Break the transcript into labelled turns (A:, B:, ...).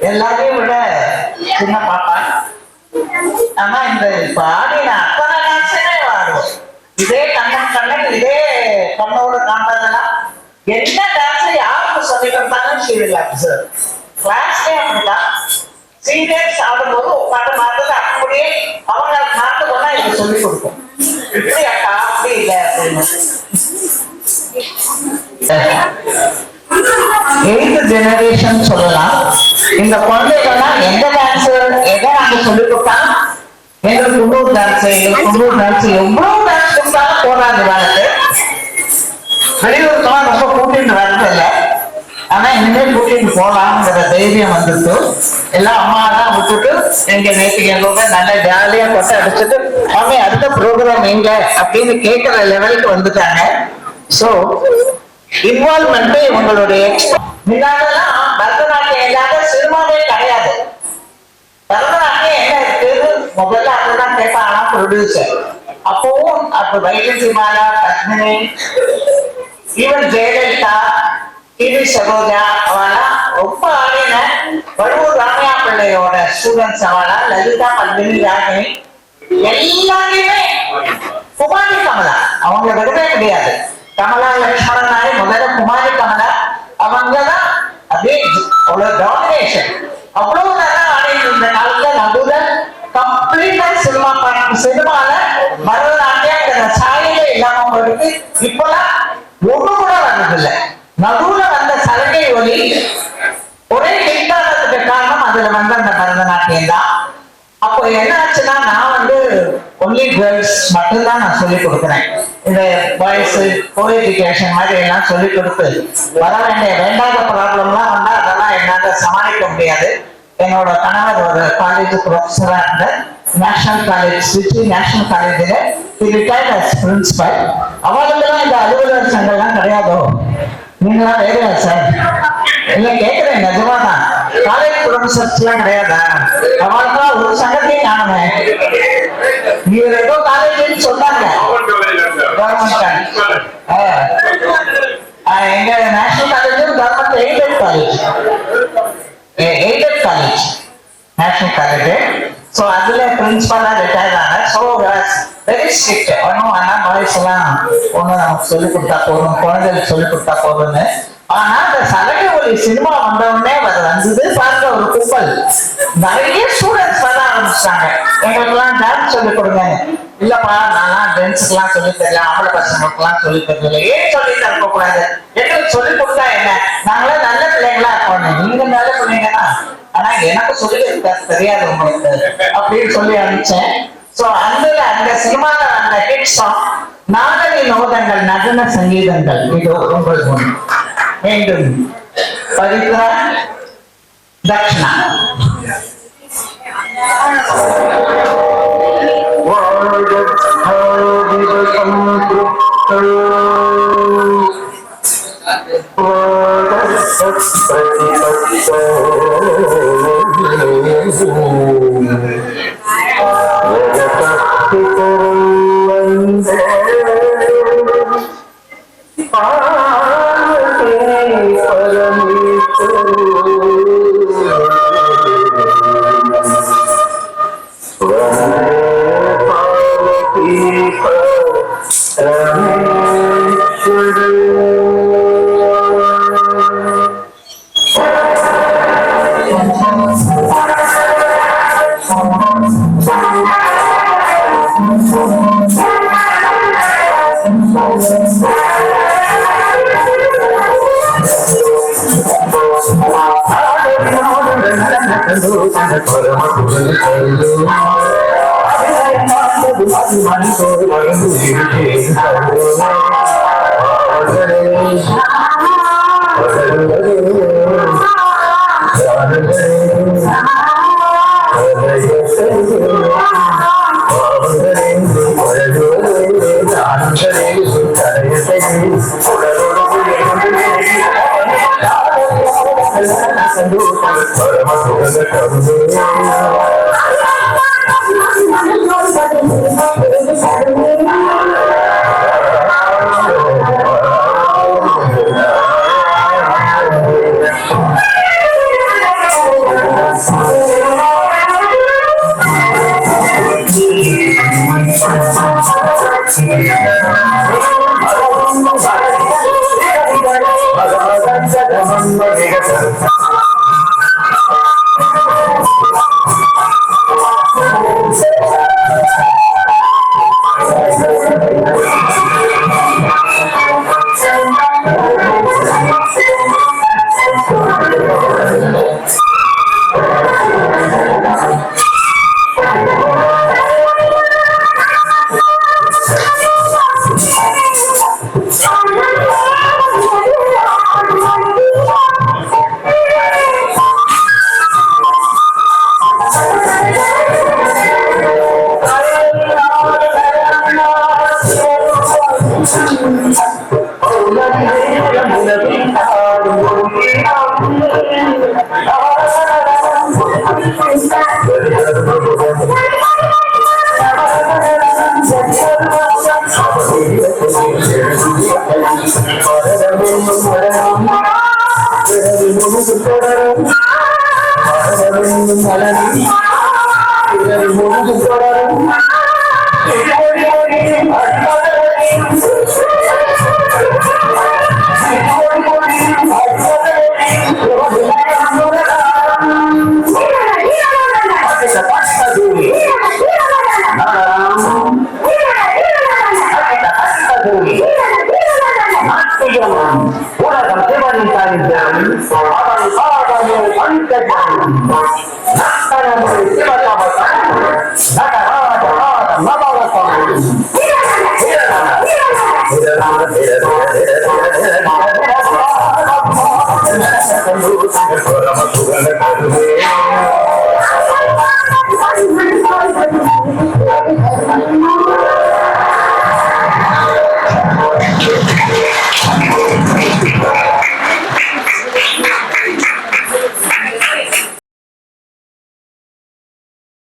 A: எல்லாரையும் விட சின்ன பாப்பா. ஆனா இந்த இப்ப ஆடின அத்தனை டான்ஸுமே ஆடுவோம். இதே கண்ணன் இதே கண்ணோடு காண்றதெல்லாம் என்ன டான்ஸ் யாருக்கு சொல்லி கொடுத்தாலும் கிளாஸ்லயே அப்படிதான். சீனியர்ஸ் ஆடும்போது உட்காந்து பார்த்தது அப்படியே அவங்க நாட்டு போனா இது சொல்லி கொடுக்கும். இப்படி அக்கா அப்படி இல்லை அப்படின்னு. 8th ஜெனரேஷன் சொல்லலாம். இந்த குழந்தைகள்லாம் எந்த டான்ஸ் எதை நாங்க சொல்லி கொடுத்தா எங்களுக்கு குண்டூர் டான்ஸ் எவ்வளவு டான்ஸ் கொடுத்தாலும் போராது வாழ்க்கை. வெளியூருக்கெல்லாம் ரொம்ப கூட்டிட்டு வரது இல்லை. ஆனா இனிமேல் கூட்டிட்டு போலாம்ங்கிற தைரியம் வந்துட்டு எல்லாம் அம்மாலாம் விட்டுட்டு எங்க நேற்றுக்கு எங்களோட நல்ல ஜாலியா கொட்டை அடிச்சுட்டு அவங்க அடுத்த ப்ரோக்ராம் எங்க அப்படின்னு கேட்கிற லெவலுக்கு வந்துட்டாங்க. ஸோ இன்வால்மெண்ட் இவங்களுடைய முன்னாடிலாம் பரதநாட்டியம் இல்லாத சினிமாவே கிடையாது. பரதநாட்டியம் என்ன இருக்குன்னு முதல்ல அதுதான் கேட்பாங்க ப்ரொடியூசர். அப்பவும் அப்ப வைஜந்தி மாலா, பத்மினி, ஈவன் ஜெயலலிதா, டிவி சரோஜா அவெல்லாம் ரொம்ப ஆடின. வடுவூர் ராமையா பிள்ளையோட ஸ்டூடெண்ட்ஸ் அவளா, லலிதா, பத்மினி, ராகினி எல்லாருமே குமாரி கமலா அவங்கள விடவே முடியாது. கமலா லட்சுமணனாலே முதல்ல குமாரி கமலா அவங்கதான் அப்படியே அவ்வளவு டாமினேஷன். அவ்வளவு நல்லா ஆடிட்டு இருந்த காலத்துல நடுவுல கம்ப்ளீட்டா சினிமால பரதநாட்டியங்கிற சாயிலே இல்லாம போயிட்டு இப்பெல்லாம் ஒண்ணு கூட வர்றதில்லை. நடுவுல வந்த சலகை ஒலி ஒரே ஹிட்டானதுக்கு காரணம் அதுல வந்த அந்த பரதநாட்டியம் தான். அப்போ என்ன ஆச்சுன்னா நான் ஒன்லி கேர்ள்ஸ் மட்டும்தான் நான் சொல்லி கொடுக்குறேன். இந்த பாய்ஸ் கோ எஜுகேஷன் மாதிரி எல்லாம் சொல்லி கொடுத்து வர வேண்டிய வேண்டாத ப்ராப்ளம்லாம் வந்தா அதெல்லாம் என்னால சமாளிக்க முடியாது. என்னோட கணவர் ஒரு காலேஜ் ப்ரொஃபஸரா இருந்த நேஷனல் காலேஜ் திருச்சி நேஷனல் காலேஜில் ரிட்டையர்ட் அஸ் பிரின்சிபல். அவங்களுக்குலாம் இந்த அலுவலர் சங்கம்லாம் கிடையாதோ? நீங்களாம் வேறையா சார்? இல்ல கேட்கிறேன், நிஜமாதான். காலேஜ் ப்ரொஃபஸர்ஸ் எல்லாம் கிடையாதா? அவங்களுக்குலாம் ஒரு சங்கத்தையும் காணுமே. இவர் ஏதோ காலேஜ் சொன்னாங்க கவர்மெண்ட். எங்க national college government aided college national college. So அதுல பிரின்சிபலா ரிட்டையர்ட் ஆன. So very strict. ஒன்றும் ஆனால் பாய்ஸ் எல்லாம் ஒன்றும் நமக்கு சொல்லிக் கொடுத்தா போதும், குழந்தைகளுக்கு சொல்லிக் கொடுத்தா போதும்னு. ஆனா அந்த சலகை ஒலி சினிமா வந்தவுடனே வந்தது பார்க்க ஒரு கும்பல் நிறைய ஸ்டூடெண்ட்ஸ் வர ஆரம்பிச்சிட்டாங்க. எங்களுக்கெல்லாம் டான்ஸ் சொல்லிக் கொடுங்க. இல்லப்பா நான் டான்ஸுக்கெல்லாம் சொல்லி தரல, ஆம்பளை பசங்களுக்கெல்லாம் சொல்லி தரல. ஏன் சொல்லி தரக்க கூடாது? எங்களுக்கு சொல்லி கொடுத்தா என்ன? நாங்களே நல்ல பிள்ளைங்களா இருக்கணும். நீங்க நல்ல பிள்ளைங்கன்னா ஆனா எனக்கு சொல்லி தெரியாது உங்களுக்கு அப்படின்னு சொல்லி அனுப்பிச்சேன். சோ அந்த சினிமால அந்த ஹிட் சாங் நாடக நோதங்கள், நடன சங்கீதங்கள். இது உங்களுக்கு ஒன்று மீண்டும் பவித்ரா தக்ஷணா.
B: Terima